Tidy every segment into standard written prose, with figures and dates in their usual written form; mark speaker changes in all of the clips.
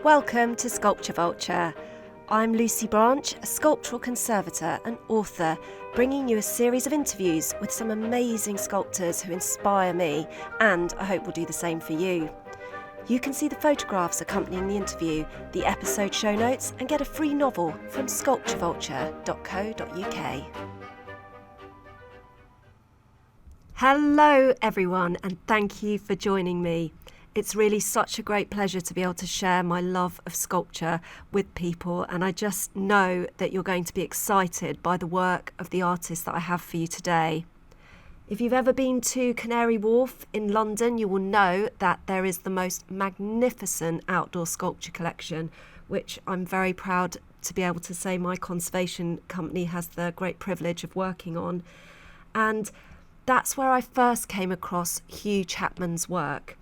Speaker 1: Welcome to Sculpture Vulture. I'm Lucy Branch, a sculptural conservator and author, bringing you a series of interviews with some amazing sculptors who inspire me, and I hope will do the same for you. You can see the photographs accompanying the interview, the episode show notes, and get a free novel from sculpturevulture.co.uk. Hello everyone, and thank you for joining me. It's really such a great pleasure to be able to share my love of sculpture with people, and I just know that you're going to be excited by the work of the artists that I have for you today. If you've ever been to Canary Wharf in London, you will know that there is the most magnificent outdoor sculpture collection, which I'm very proud to be able to say my conservation company has the great privilege of working on. And that's where I first came across Hugh Chapman's work.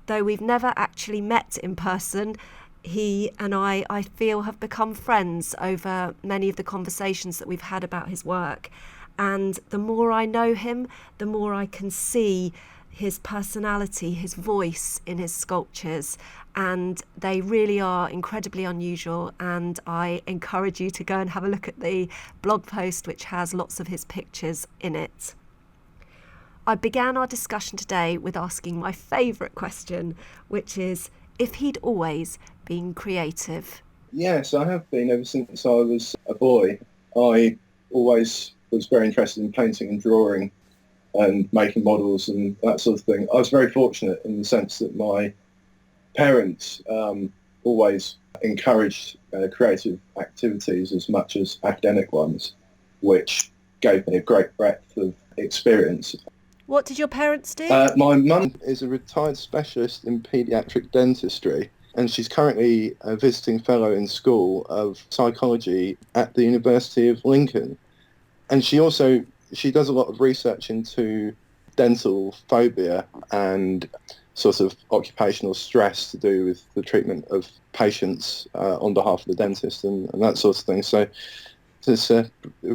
Speaker 1: Though we've never actually met in person, he and I feel, have become friends over many of the conversations that we've had about his work. And the more I know him, the more I can see his personality, his voice in his sculptures. And they really are incredibly unusual. And I encourage you to go and have a look at the blog post, which has lots of his pictures in it. I began our discussion today with asking my favourite question, which is if he'd always been creative.
Speaker 2: Yes, I have been ever since I was a boy. I always was very interested in painting and drawing and making models and that sort of thing. I was very fortunate in the sense that my parents always encouraged creative activities as much as academic ones, which gave me a great breadth of experience.
Speaker 1: What did your parents do?
Speaker 2: My mum is a retired specialist in paediatric dentistry, and she's currently a visiting fellow in School of Psychology at the University of Lincoln. And she does a lot of research into dental phobia and sort of occupational stress to do with the treatment of patients on behalf of the dentist and that sort of thing. So it's a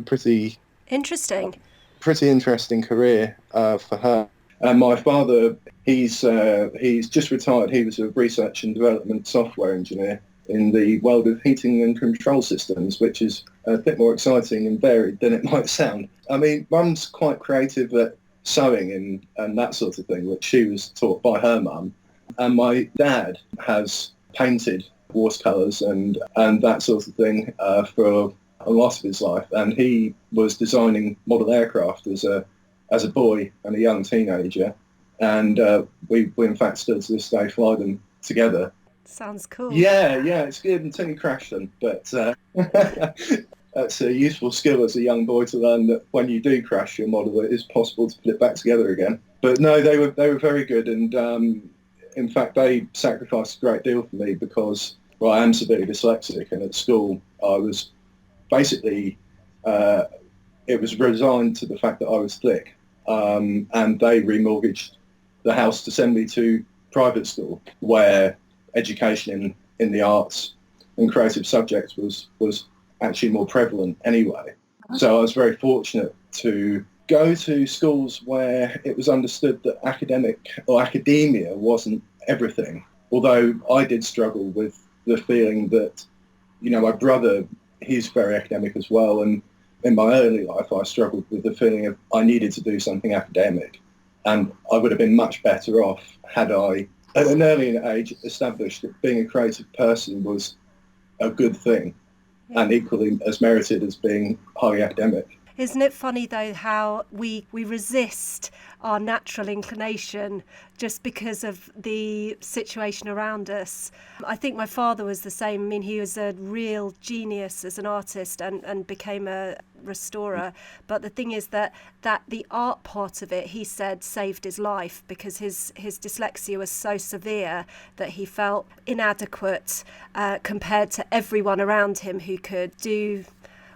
Speaker 2: pretty interesting career for her. And my father, he's just retired. He was a research and development software engineer in the world of heating and control systems, which is a bit more exciting and varied than it might sound. I mean, Mum's quite creative at sewing and that sort of thing, which she was taught by her mum. And my dad has painted watercolours and that sort of thing for a lot of his life, and he was designing model aircraft as a boy and a young teenager, and we in fact still to this day fly them together.
Speaker 1: Sounds cool.
Speaker 2: Yeah, it's good until you crash them, but that's a useful skill as a young boy to learn that when you do crash your model, it is possible to put it back together again. But no, they were very good, and in fact they sacrificed a great deal for me because I am severely dyslexic, and at school I was basically, it was resigned to the fact that I was thick, and they remortgaged the house to send me to private school where education in the arts and creative subjects was actually more prevalent anyway. So I was very fortunate to go to schools where it was understood that academia wasn't everything, although I did struggle with the feeling that, my brother, he's very academic as well, and in my early life I struggled with the feeling of I needed to do something academic, and I would have been much better off had I, at an early age, established that being a creative person was a good thing and equally as merited as being highly academic.
Speaker 1: Isn't it funny, though, how we resist our natural inclination just because of the situation around us? I think my father was the same. I mean, he was a real genius as an artist and became a restorer. But the thing is that the art part of it, he said, saved his life because his dyslexia was so severe that he felt inadequate compared to everyone around him who could do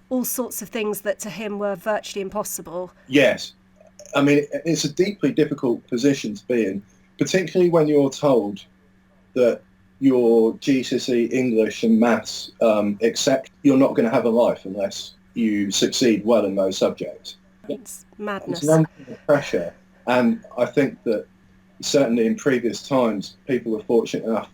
Speaker 1: all sorts of things that to him were virtually impossible.
Speaker 2: Yes. I mean, it's a deeply difficult position to be in, particularly when you're told that your GCSE English and maths except you're not going to have a life unless you succeed well in those subjects.
Speaker 1: It's madness.
Speaker 2: It's an unbelievable pressure. And I think that certainly in previous times, people were fortunate enough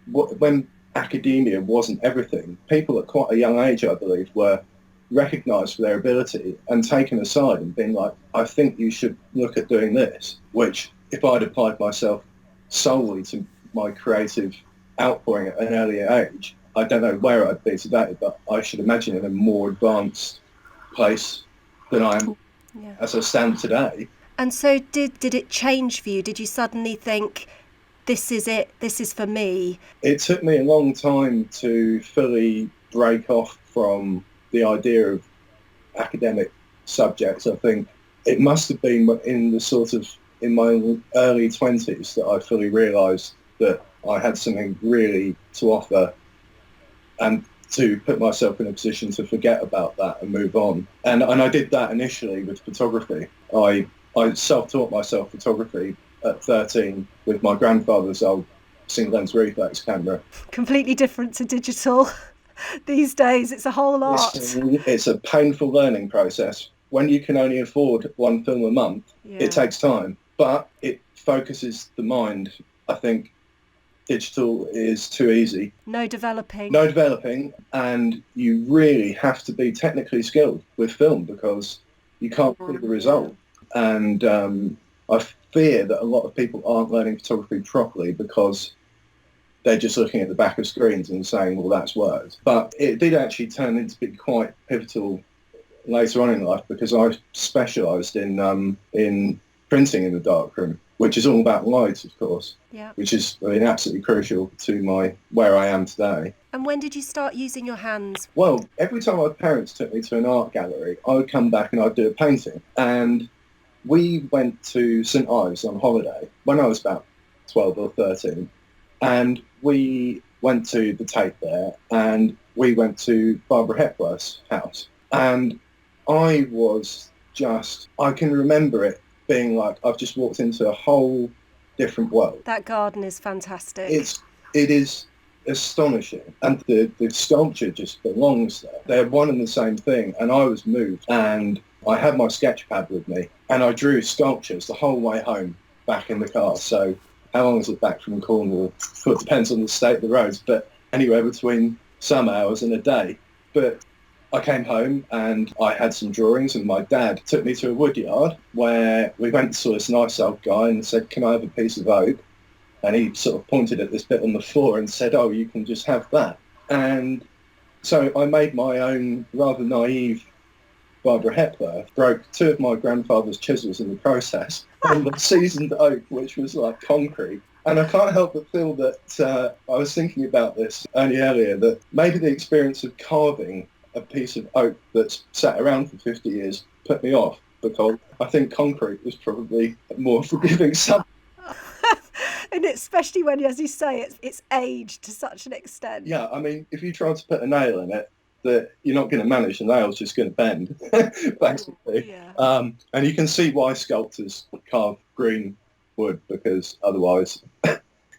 Speaker 2: when academia wasn't everything. People at quite a young age, I believe, were recognised for their ability and taken aside and been like, I think you should look at doing this, which if I'd applied myself solely to my creative outpouring at an earlier age, I don't know where I'd be today, but I should imagine in a more advanced place than I am as I stand today.
Speaker 1: And so did it change for you? Did you suddenly think, this is it, this is for me?
Speaker 2: It took me a long time to fully break off from the idea of academic subjects. I think it must have been in my early 20s that I fully realised that I had something really to offer, and to put myself in a position to forget about that and move on. And I did that initially with photography. I self-taught myself photography at 13 with my grandfather's old single-lens reflex camera.
Speaker 1: Completely different to digital. These days, it's a whole art.
Speaker 2: It's a painful learning process. When you can only afford one film a month, it takes time, but it focuses the mind. I think digital is too easy.
Speaker 1: No developing,
Speaker 2: and you really have to be technically skilled with film because you can't see the result. And I fear that a lot of people aren't learning photography properly because they're just looking at the back of screens and saying, well, that's worked. But it did actually turn into be quite pivotal later on in life because I specialised in printing in the darkroom, which is all about light, of course, which is absolutely crucial to where I am today.
Speaker 1: And when did you start using your hands?
Speaker 2: Well, every time my parents took me to an art gallery, I would come back and I'd do a painting. And we went to St Ives on holiday when I was about 12 or 13. And we went to the Tate there, and we went to Barbara Hepworth's house. And I can remember it being like I've just walked into a whole different world.
Speaker 1: That garden is fantastic.
Speaker 2: It is astonishing, and the sculpture just belongs there. They're one and the same thing, and I was moved, and I had my sketch pad with me, and I drew sculptures the whole way home back in the car. So how long is it back from Cornwall? Well, it depends on the state of the roads, but anywhere between some hours and a day. But I came home and I had some drawings, and my dad took me to a wood yard where we went and saw this nice old guy and said, can I have a piece of oak? And he sort of pointed at this bit on the floor and said, oh, you can just have that. And so I made my own rather naive Barbara Hepworth, broke two of my grandfather's chisels in the process on the seasoned oak, which was like concrete. And I can't help but feel that I was thinking about this only earlier, that maybe the experience of carving a piece of oak that's sat around for 50 years put me off, because I think concrete was probably a more forgiving subject.
Speaker 1: And especially when, as you say, it's aged to such an extent.
Speaker 2: Yeah, I mean, if you try to put a nail in it, that you're not going to manage, the nail's just going to bend, basically.
Speaker 1: Yeah.
Speaker 2: And you can see why sculptors carve green wood, because otherwise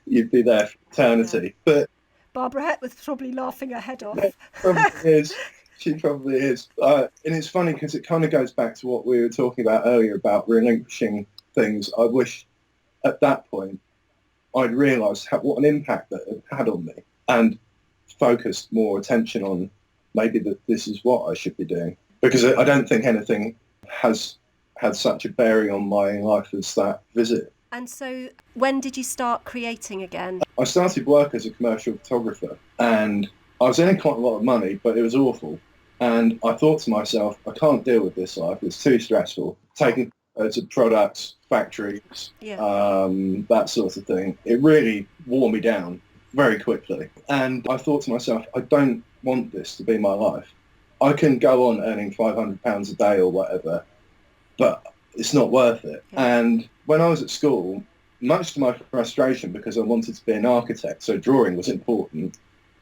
Speaker 2: you'd be there for eternity. Yeah. But
Speaker 1: Barbara Hepworth's probably laughing her head off.
Speaker 2: Yeah, probably is. She probably is. And it's funny because it kind of goes back to what we were talking about earlier about relinquishing things. I wish at that point I'd realised what an impact that it had on me and focused more attention on maybe that this is what I should be doing. Because I don't think anything has had such a bearing on my life as that visit.
Speaker 1: And so when did you start creating again?
Speaker 2: I started work as a commercial photographer, and I was earning quite a lot of money, but it was awful. And I thought to myself, I can't deal with this life. It's too stressful. Taking photos of products, factories, that sort of thing. It really wore me down very quickly. And I thought to myself, I don't want this to be my life. I can go on earning £500 a day or whatever, but it's not worth it. Yeah. And when I was at school, much to my frustration, because I wanted to be an architect, so drawing was important,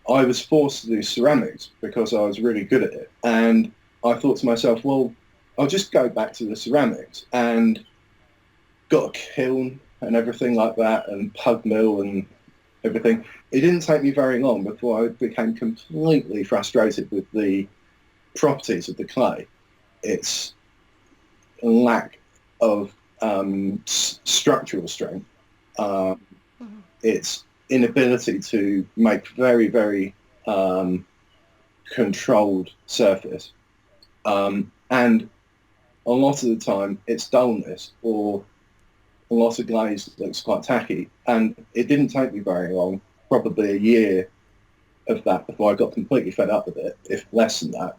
Speaker 2: I was forced to do ceramics because I was really good at it. And I thought to myself, well, I'll just go back to the ceramics, and got a kiln and everything like that, and pug mill and everything. It didn't take me very long before I became completely frustrated with the properties of the clay. Its lack of structural strength, its inability to make very, very controlled surface. And a lot of the time it's dullness, or a lot of glaze that looks quite tacky. And it didn't take me very long, probably a year of that, before I got completely fed up with it, if less than that.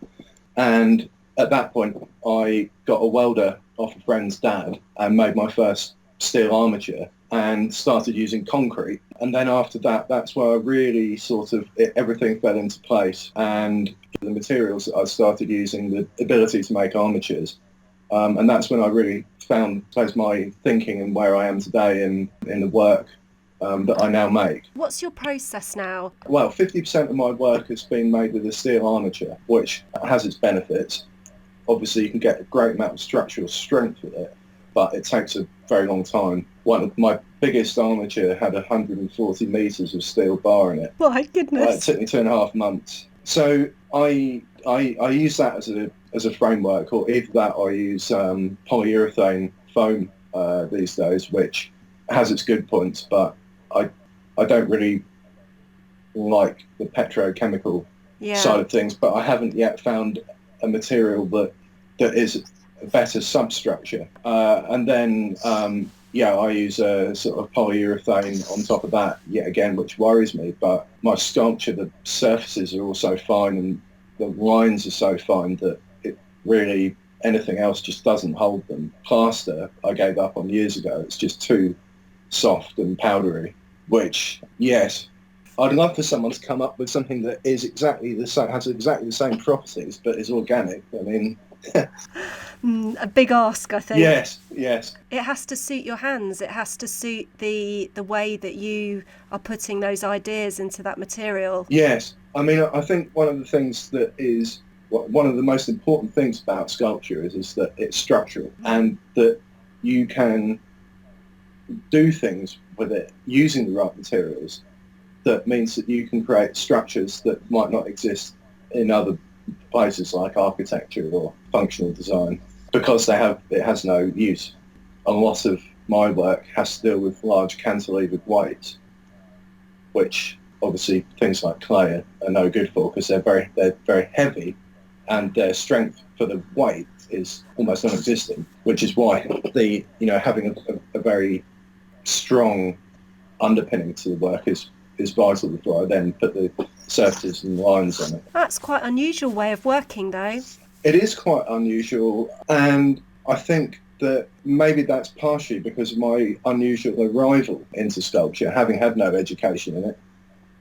Speaker 2: And at that point, I got a welder off a friend's dad and made my first steel armature and started using concrete. And then after that, that's where I really everything fell into place. And the materials that I started using, the ability to make armatures. And that's when I really found my thinking and where I am today in the work that I now make.
Speaker 1: What's your process now?
Speaker 2: Well, 50% of my work has been made with a steel armature, which has its benefits. Obviously, you can get a great amount of structural strength with it, but it takes a very long time. One of my biggest armature had 140 metres of steel bar in it.
Speaker 1: My goodness.
Speaker 2: It took me 2.5 months. So I use that as a framework, or either that or I use polyurethane foam these days, which has its good points, but I don't really like the petrochemical side of things, but I haven't yet found a material that is a better substructure. And then, I use a sort of polyurethane on top of that, yet again, which worries me. But my sculpture, the surfaces are also fine and the lines are so fine that it really, anything else just doesn't hold them. Plaster, I gave up on years ago. It's just too soft and powdery, which, yes, I'd love for someone to come up with something that is exactly the same, has exactly the same properties, but is organic. I mean,
Speaker 1: a big ask, I think.
Speaker 2: Yes.
Speaker 1: It has to suit your hands. It has to suit the way that you are putting those ideas into that material.
Speaker 2: Yes. I mean, I think one of the things that is one of the most important things about sculpture is that it's structural, and that you can do things with it using the right materials. That means that you can create structures that might not exist in other places like architecture or functional design, because it has no use. A lot of my work has to deal with large cantilevered weights, which obviously things like clay are no good for, because they're very heavy, and their strength for the weight is almost non-existent, which is why having a very strong underpinning to the work is vital before I then put the surfaces and lines on it.
Speaker 1: That's quite an unusual way of working, though.
Speaker 2: It is quite unusual, and I think that maybe that's partially because of my unusual arrival into sculpture, having had no education in it.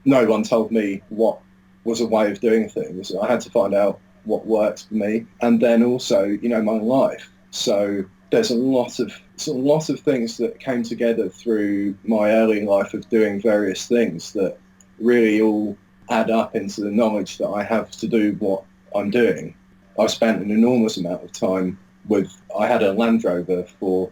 Speaker 2: No one told me what was a way of doing things. I had to find out what worked for me, and then also, my life. So there's a lot of things that came together through my early life of doing various things that really all add up into the knowledge that I have to do what I'm doing. I've spent an enormous amount of time I had a Land Rover for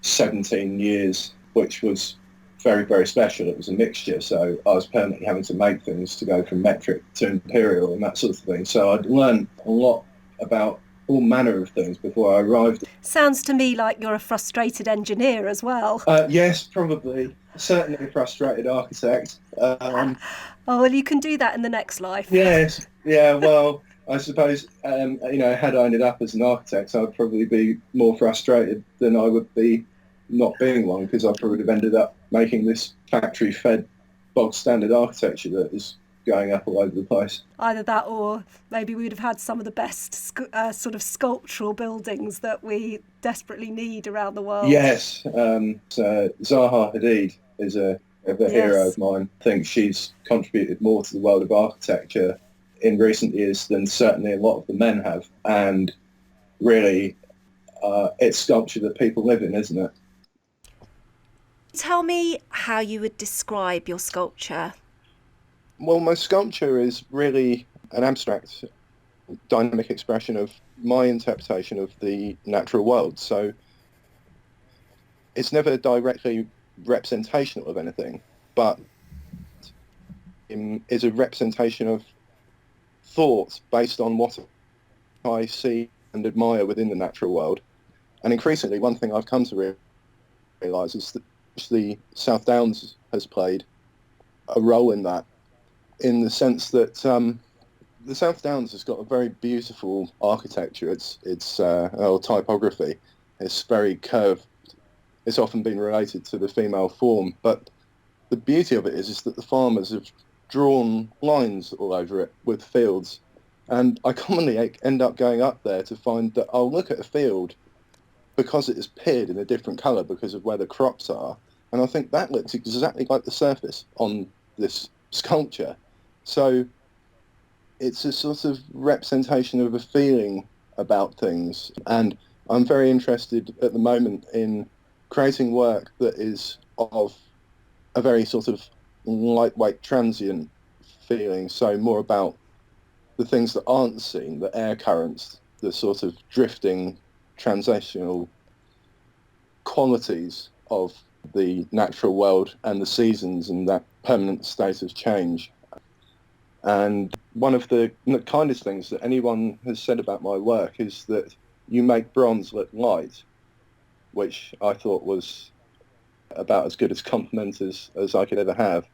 Speaker 2: 17 years, which was very, very special. It was a mixture, so I was permanently having to make things to go from metric to imperial and that sort of thing. So I'd learned a lot about all manner of things before I arrived.
Speaker 1: Sounds to me like you're a frustrated engineer as well.
Speaker 2: Yes, probably. Certainly a frustrated architect.
Speaker 1: Oh, well, you can do that in the next life.
Speaker 2: Yes. Yeah, well, I suppose, had I ended up as an architect, I'd probably be more frustrated than I would be not being one, because I probably would have ended up making this factory-fed, bog-standard architecture that is going up all over the place.
Speaker 1: Either that, or maybe we would have had some of the best sort of sculptural buildings that we desperately need around the world.
Speaker 2: Yes. Zaha Hadid is a hero of mine. I think she's contributed more to the world of architecture in recent years than certainly a lot of the men have. And really, it's sculpture that people live in, isn't it?
Speaker 1: Tell me how you would describe your sculpture.
Speaker 2: Well, my sculpture is really an abstract, dynamic expression of my interpretation of the natural world. So it's never directly representational of anything, but is a representation of thoughts based on what I see and admire within the natural world. And increasingly, one thing I've come to realise is that the South Downs has played a role in that, in the sense that the South Downs has got a very beautiful architecture. Or typography. It's very curved. It's often been related to the female form, but the beauty of it is that the farmers have drawn lines all over it with fields. And I commonly end up going up there to find that I'll look at a field because it is pitted in a different colour because of where the crops are, and I think that looks exactly like the surface on this sculpture. So it's a sort of representation of a feeling about things, and I'm very interested at the moment in creating work that is of a very sort of lightweight, transient feeling, so more about the things that aren't seen, the air currents, the sort of drifting, transitional qualities of the natural world and the seasons and that permanent state of change. And one of the kindest things that anyone has said about my work is that you make bronze look light, which I thought was about as good a compliment as I could ever have.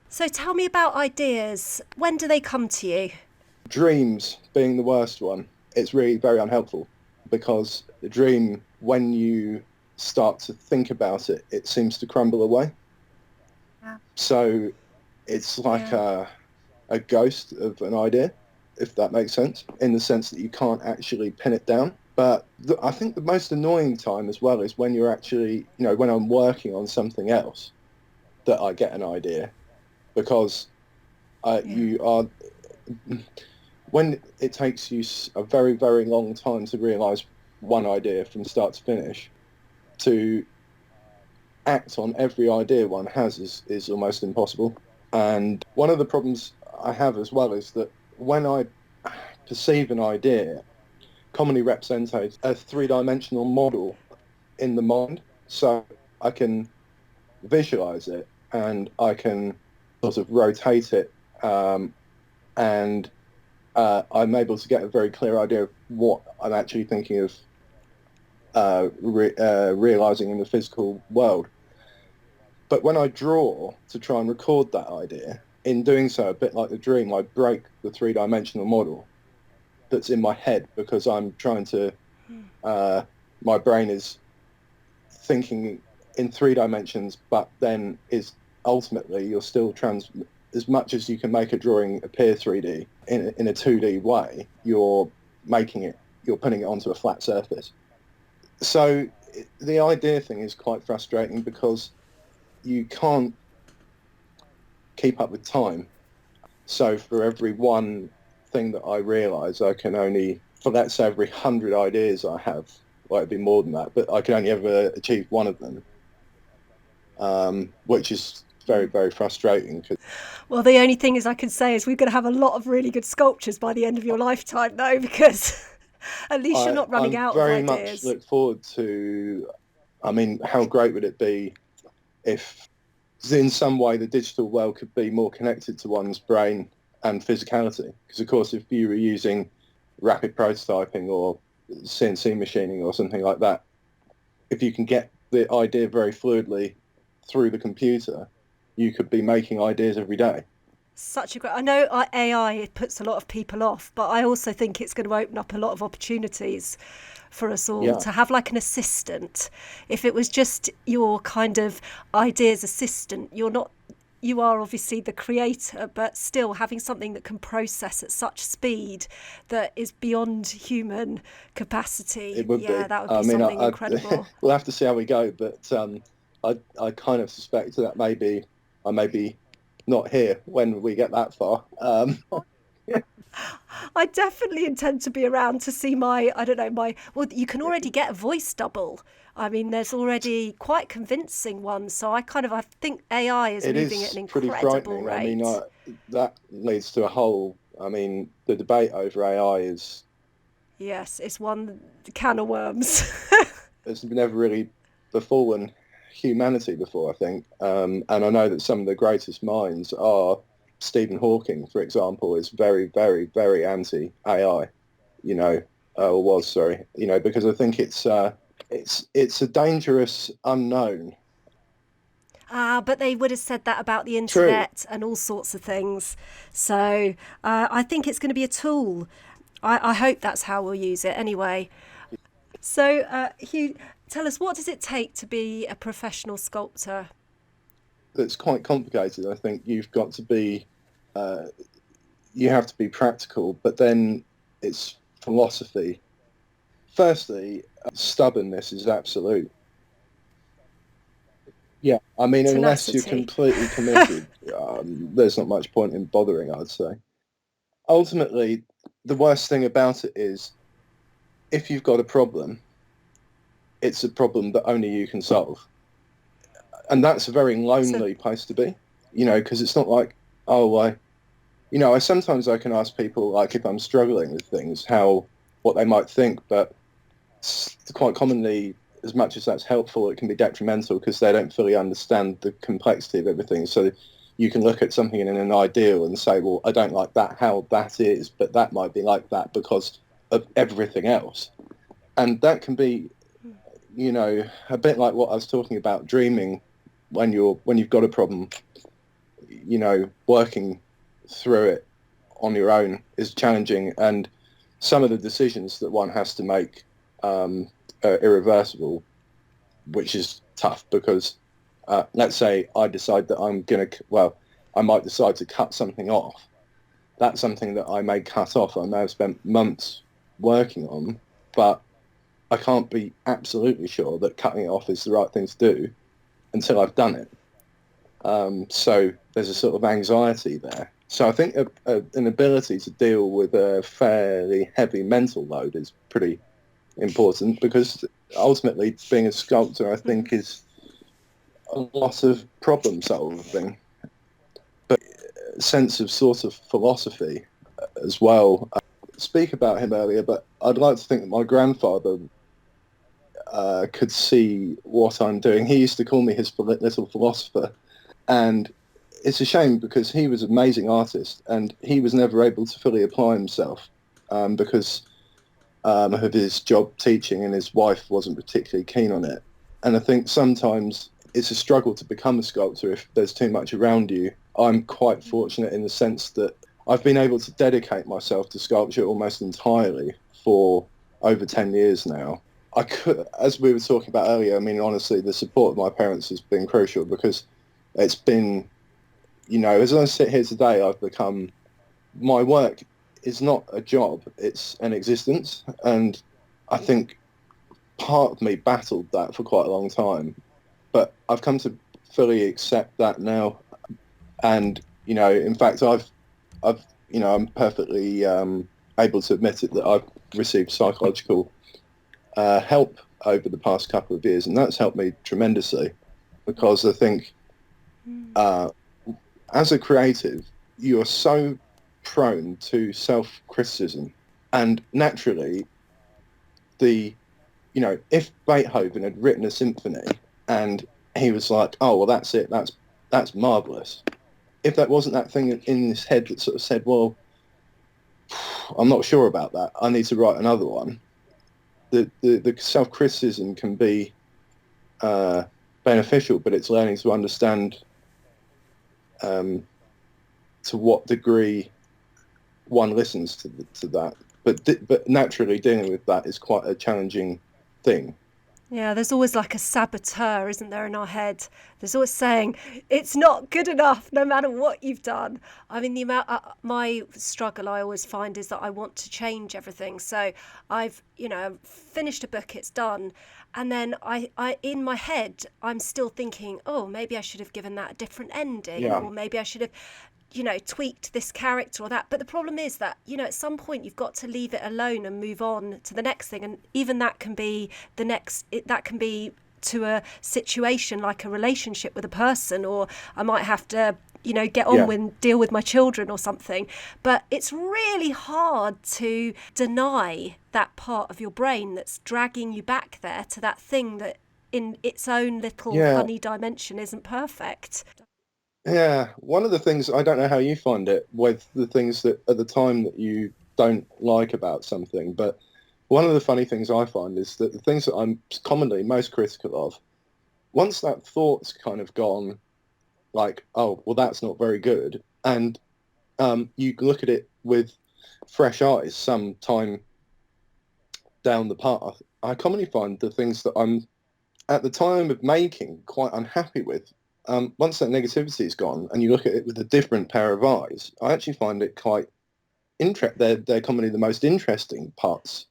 Speaker 1: So tell me about ideas. When do they come to you?
Speaker 2: Dreams being the worst one. It's really very unhelpful, because the dream, when you start to think about it, it seems to crumble away. Yeah. So it's like a ghost of an idea, if that makes sense, in the sense that you can't actually pin it down. But I think the most annoying time as well is when you're actually, when I'm working on something else, that I get an idea, because you are, when it takes you a very, very long time to realise one idea from start to finish, to act on every idea one has is almost impossible. And one of the problems I have as well is that when I perceive an idea, commonly represented a three-dimensional model in the mind, so I can visualise it and I can sort of rotate it, and I'm able to get a very clear idea of what I'm actually thinking of realising in the physical world. But when I draw to try and record that idea, in doing so, a bit like the dream, I break the three-dimensional model that's in my head, because I'm trying to, my brain is thinking in 3 dimensions, but then is ultimately you're still as much as you can make a drawing appear 3D in a 2D way, you're putting it onto a flat surface. So the idea thing is quite frustrating, because you can't keep up with time. So for every one thing that I realise, I can only, for let's say every 100 ideas I have, well, it'd be more than that, but I can only ever achieve one of them, which is very, very frustrating.
Speaker 1: Well, the only thing I can say is we're going to have a lot of really good sculptures by the end of your lifetime, though, because at least you're not running out of ideas.
Speaker 2: I very much look forward to, how great would it be if in some way the digital world could be more connected to one's brain and physicality? Because, of course, if you were using rapid prototyping or CNC machining or something like that, if you can get the idea very fluidly through the computer, you could be making ideas every day.
Speaker 1: Such a great... I know AI puts a lot of people off, but I also think it's going to open up a lot of opportunities for us all to have like an assistant. If it was just your kind of ideas assistant, you are obviously the creator, but still having something that can process at such speed that is beyond human capacity.
Speaker 2: It would be.
Speaker 1: That would be something incredible.
Speaker 2: We'll have to see how we go, but I kind of suspect that I may be not here when we get that far.
Speaker 1: I definitely intend to be around to see well, you can already get a voice double. There's already quite convincing ones, so I think AI is moving at an incredible rate.
Speaker 2: That leads to a whole, the debate over AI is...
Speaker 1: Yes, it's one can of worms.
Speaker 2: It's never really befallen humanity before, I think. And I know that some of the greatest minds are... Stephen Hawking, for example, is very, very, very anti-AI, or was, sorry, because I think it's a dangerous unknown.
Speaker 1: But they would have said that about the
Speaker 2: True.
Speaker 1: internet and all sorts of things. So I think it's going to be a tool. I hope that's how we'll use it anyway. So Hugh, tell us, what does it take to be a professional sculptor?
Speaker 2: It's quite complicated. I think you've got to be, you have to be practical, but then it's philosophy. Firstly, stubbornness is absolute. Yeah, I mean, unless you're
Speaker 1: Tenacity.
Speaker 2: completely committed, there's not much point in bothering, I'd say. Ultimately, the worst thing about it is if you've got a problem, it's a problem that only you can solve. And that's a very lonely place to be, because it's not like, sometimes I can ask people, like, if I'm struggling with things, what they might think, but quite commonly, as much as that's helpful, it can be detrimental because they don't fully understand the complexity of everything. So you can look at something in an ideal and say, well, I don't like that, how that is, but that might be like that because of everything else. And that can be, a bit like what I was talking about, dreaming when you've got a problem, working through it on your own is challenging. And some of the decisions that one has to make are irreversible, which is tough because let's say I decide that I might decide to cut something off. That's something that I may cut off. I may have spent months working on, but I can't be absolutely sure that cutting it off is the right thing to do until I've done it. So there's a sort of anxiety there. So I think an ability to deal with a fairly heavy mental load is pretty important because ultimately being a sculptor, I think, is a lot of problem solving, but a sense of sort of philosophy as well. I speak about him earlier, but I'd like to think that my grandfather could see what I'm doing. He used to call me his little philosopher, and it's a shame because he was an amazing artist and he was never able to fully apply himself because of his job teaching, and his wife wasn't particularly keen on it. And I think sometimes it's a struggle to become a sculptor if there's too much around you. I'm quite fortunate in the sense that I've been able to dedicate myself to sculpture almost entirely for over 10 years now. I could, as we were talking about earlier, I mean, honestly, the support of my parents has been crucial because it's been, as I sit here today, my work is not a job, it's an existence. And I think part of me battled that for quite a long time, but I've come to fully accept that now. And, in fact, I'm perfectly able to admit it that I've received psychological help over the past couple of years, and that's helped me tremendously because I think as a creative, you are so prone to self-criticism, and naturally if Beethoven had written a symphony and he was like, oh, well, that's it, that's marvelous. If that wasn't that thing in his head that sort of said, well, I'm not sure about that, I need to write another one, the self-criticism can be beneficial, but it's learning to understand to what degree one listens to that. But naturally dealing with that is quite a challenging thing.
Speaker 1: Yeah, there's always like a saboteur, isn't there, in our head? There's always saying, it's not good enough, no matter what you've done. I mean, my struggle I always find is that I want to change everything. So I've, finished a book, it's done. And then I in my head, I'm still thinking, oh, maybe I should have given that a different ending, or maybe I should have, tweaked this character or that. But the problem is that, at some point you've got to leave it alone and move on to the next thing. And even that can be that can be to a situation like a relationship with a person, or I might have to, get on with, deal with my children or something. But it's really hard to deny that part of your brain that's dragging you back there to that thing that in its own little funny dimension isn't perfect.
Speaker 2: Yeah, one of the things, I don't know how you find it with the things that at the time that you don't like about something, but one of the funny things I find is that the things that I'm commonly most critical of once that thought's kind of gone, like, oh, well, that's not very good, and you can look at it with fresh eyes some time down the path, I commonly find the things that I'm, at the time of making, quite unhappy with, once that negativity is gone and you look at it with a different pair of eyes, I actually find it quite they're commonly the most interesting parts.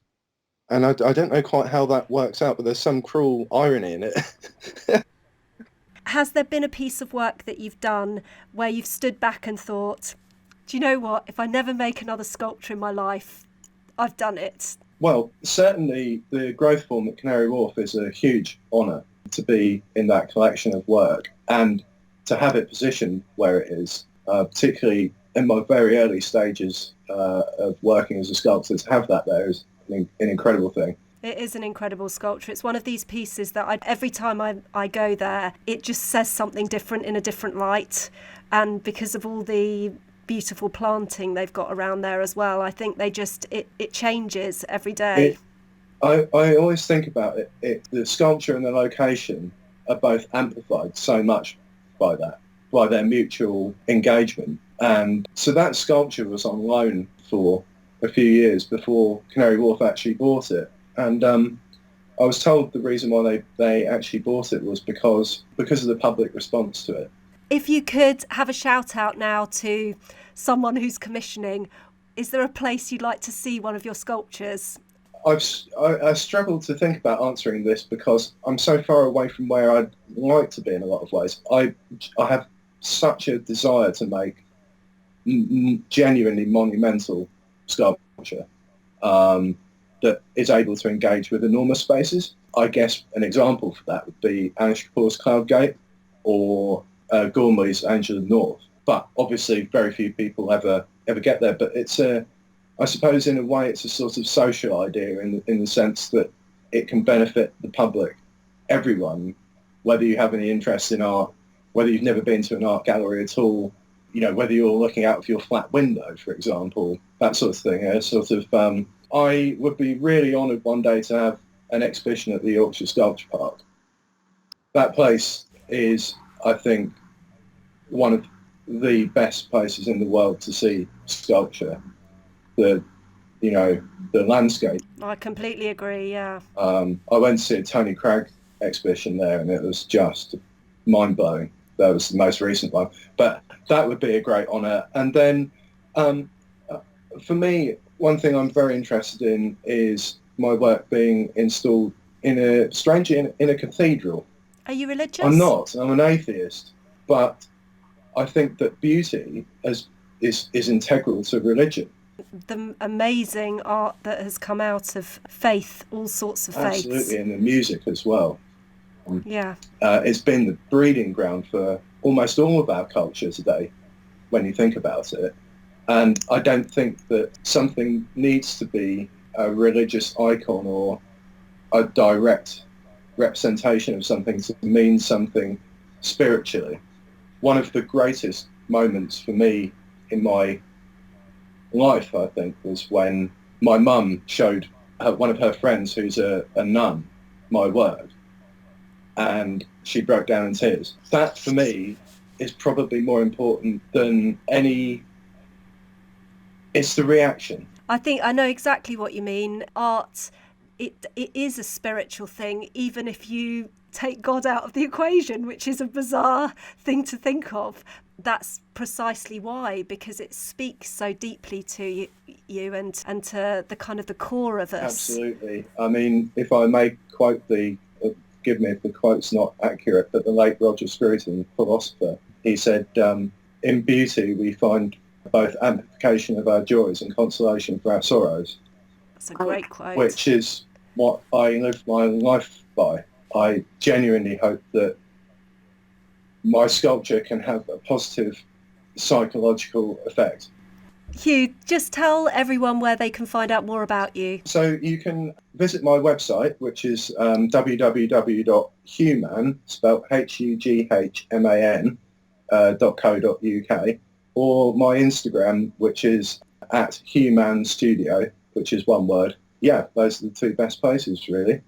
Speaker 2: And I don't know quite how that works out, but there's some cruel irony in it.
Speaker 1: Has there been a piece of work that you've done where you've stood back and thought, do you know what, if I never make another sculpture in my life, I've done it?
Speaker 2: Well, certainly the growth form at Canary Wharf is a huge honour to be in that collection of work, and to have it positioned where it is, particularly in my very early stages of working as a sculptor, to have that there is an incredible thing.
Speaker 1: It is an incredible sculpture. It's one of these pieces that every time I go there, it just says something different in a different light. And because of all the beautiful planting they've got around there as well, I think it changes every day.
Speaker 2: I always think about it. The sculpture and the location are both amplified so much by their mutual engagement. And so that sculpture was on loan for a few years before Canary Wharf actually bought it. And I was told the reason why they actually bought it was because of the public response to it.
Speaker 1: If you could have a shout out now to someone who's commissioning, is there a place you'd like to see one of your sculptures?
Speaker 2: I struggle to think about answering this because I'm so far away from where I'd like to be in a lot of ways. I have such a desire to make genuinely monumental sculpture that is able to engage with enormous spaces. I guess an example for that would be Anish Kapoor's Cloud Gate or Gormley's Angel of the North. But obviously very few people ever get there. But I suppose in a way it's a sort of social idea in the sense that it can benefit the public, everyone, whether you have any interest in art, whether you've never been to an art gallery at all, whether you're looking out of your flat window, for example, that sort of thing. I would be really honoured one day to have an exhibition at the Yorkshire Sculpture Park. That place is, I think, one of the best places in the world to see sculpture. The landscape.
Speaker 1: I completely agree, yeah.
Speaker 2: I went to see a Tony Cragg exhibition there and it was just mind-blowing. That was the most recent one. But that would be a great honour. And then for me, one thing I'm very interested in is my work being installed in a cathedral.
Speaker 1: Are you religious?
Speaker 2: I'm not. I'm an atheist. But I think that beauty is integral to religion.
Speaker 1: The amazing art that has come out of faith, all sorts of faiths.
Speaker 2: Absolutely, and the music as well.
Speaker 1: Yeah.
Speaker 2: It's been the breeding ground for almost all of our culture today, when you think about it. And I don't think that something needs to be a religious icon or a direct representation of something to mean something spiritually. One of the greatest moments for me in my life, I think, was when my mum showed one of her friends who's a nun my work, and she broke down in tears. That, for me, is probably more important than any... It's the reaction.
Speaker 1: I think I know exactly what you mean. Art, it is a spiritual thing, even if you take God out of the equation, which is a bizarre thing to think of. That's precisely why, because it speaks so deeply to you and to the kind of the core of us.
Speaker 2: Absolutely. I mean, if I may quote forgive me if the quote's not accurate, but the late Roger Scruton, philosopher, he said, in beauty we find both amplification of our joys and consolation for our sorrows.
Speaker 1: That's a great quote.
Speaker 2: Which is what I live my life by. I genuinely hope that my sculpture can have a positive psychological effect.
Speaker 1: Hugh, just tell everyone where they can find out more about you.
Speaker 2: So you can visit my website, which is www.hughman, spelled HUGHMAN.co.uk, or my Instagram, which is @HughmanStudio, which is one word. Yeah, those are the two best places, really.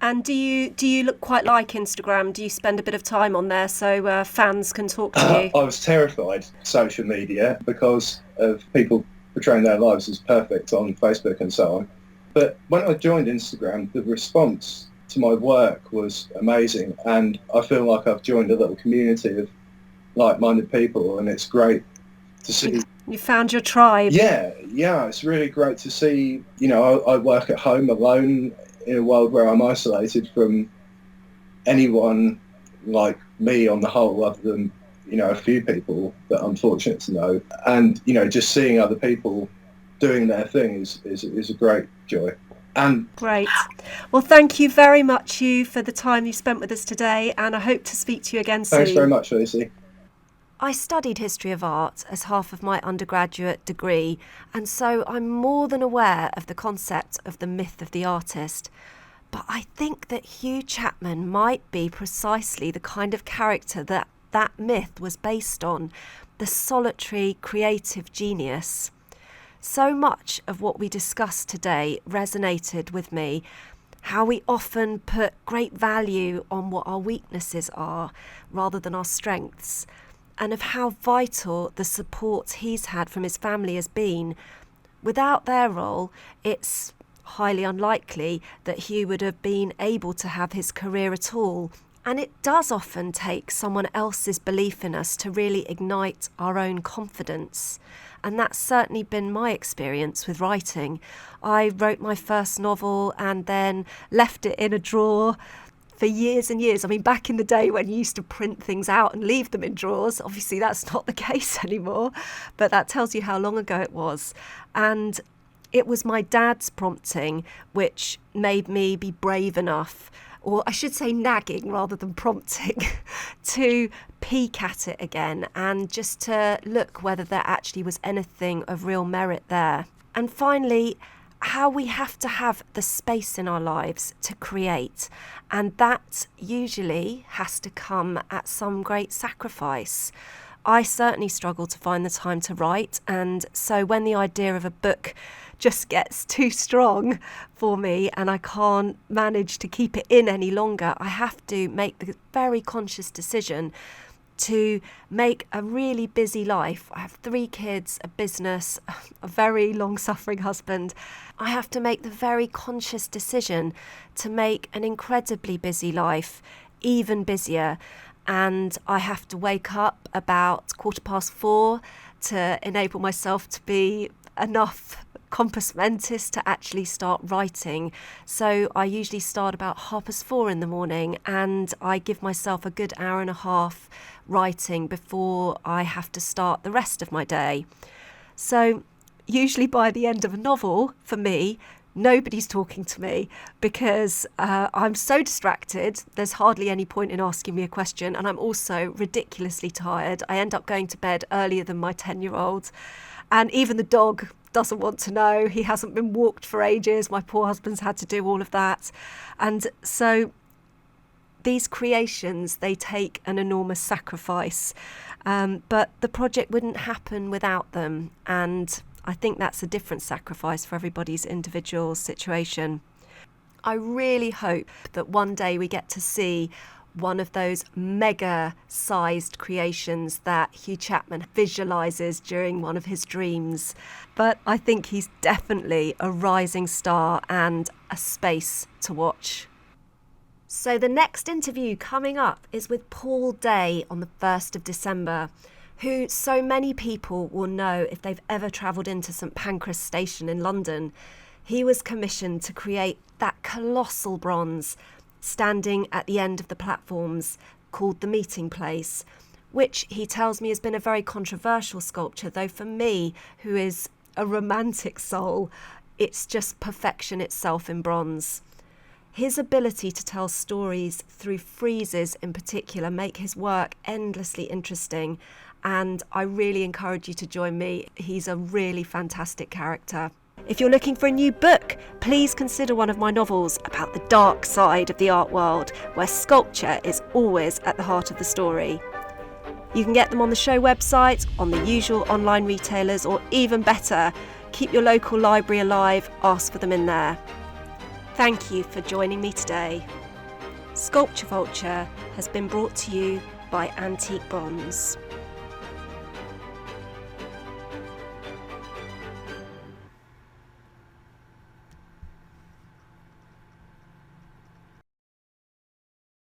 Speaker 1: And do you look quite like Instagram? Do you spend a bit of time on there so fans can talk to you?
Speaker 2: I was terrified of social media because of people portraying their lives as perfect on Facebook and so on. But when I joined Instagram, the response to my work was amazing, and I feel like I've joined a little community of like-minded people, and it's great to see.
Speaker 1: You found your tribe.
Speaker 2: Yeah, it's really great to see. I work at home alone in a world where I'm isolated from anyone like me on the whole, other than, a few people that I'm fortunate to know. And, just seeing other people doing their thing is a great joy. And
Speaker 1: great. Well, thank you very much, Hugh, for the time you spent with us today, and I hope to speak to you again soon.
Speaker 2: Thanks very much, Lucy.
Speaker 1: I studied history of art as half of my undergraduate degree, and so I'm more than aware of the concept of the myth of the artist. But I think that Hugh Chapman might be precisely the kind of character that myth was based on, the solitary creative genius. So much of what we discussed today resonated with me, how we often put great value on what our weaknesses are rather than our strengths, and of how vital the support he's had from his family has been. Without their role, it's highly unlikely that Hugh would have been able to have his career at all. And it does often take someone else's belief in us to really ignite our own confidence. And that's certainly been my experience with writing. I wrote my first novel and then left it in a drawer for years and years. I mean, back in the day when you used to print things out and leave them in drawers, obviously that's not the case anymore, but that tells you how long ago it was. And it was my dad's prompting which made me be brave enough, or I should say nagging rather than prompting, to peek at it again and just to look whether there actually was anything of real merit there. And finally, how we have to have the space in our lives to create, and that usually has to come at some great sacrifice. I certainly struggle to find the time to write, and so when the idea of a book just gets too strong for me and I can't manage to keep it in any longer, I have to make the very conscious decision to make a really busy life. I have 3 kids, a business, a very long-suffering husband. I have to make the very conscious decision to make an incredibly busy life even busier. And I have to wake up about 4:15 to enable myself to be enough compos mentis to actually start writing. So I usually start about 4:30 in the morning, and I give myself a good hour and a half writing before I have to start the rest of my day. So usually by the end of a novel, for me, nobody's talking to me because I'm so distracted. There's hardly any point in asking me a question, and I'm also ridiculously tired. I end up going to bed earlier than my 10-year-old, and even the dog doesn't want to know. He hasn't been walked for ages. My poor husband's had to do all of that. And so these creations, they take an enormous sacrifice, but the project wouldn't happen without them. And I think that's a different sacrifice for everybody's individual situation. I really hope that one day we get to see one of those mega-sized creations that Hugh Chapman visualises during one of his dreams. But I think he's definitely a rising star and a space to watch. So the next interview coming up is with Paul Day on the 1st of December, who so many people will know if they've ever travelled into St Pancras Station in London. He was commissioned to create that colossal bronze standing at the end of the platforms called the Meeting Place, which he tells me has been a very controversial sculpture, though for me, who is a romantic soul, it's just perfection itself in bronze. His ability to tell stories through friezes in particular make his work endlessly interesting, and I really encourage you to join me. He's a really fantastic character. If you're looking for a new book, please consider one of my novels about the dark side of the art world, where sculpture is always at the heart of the story. You can get them on the show website, on the usual online retailers, or even better, keep your local library alive, ask for them in there. Thank you for joining me today. Sculpture Vulture has been brought to you by Antique Bronze.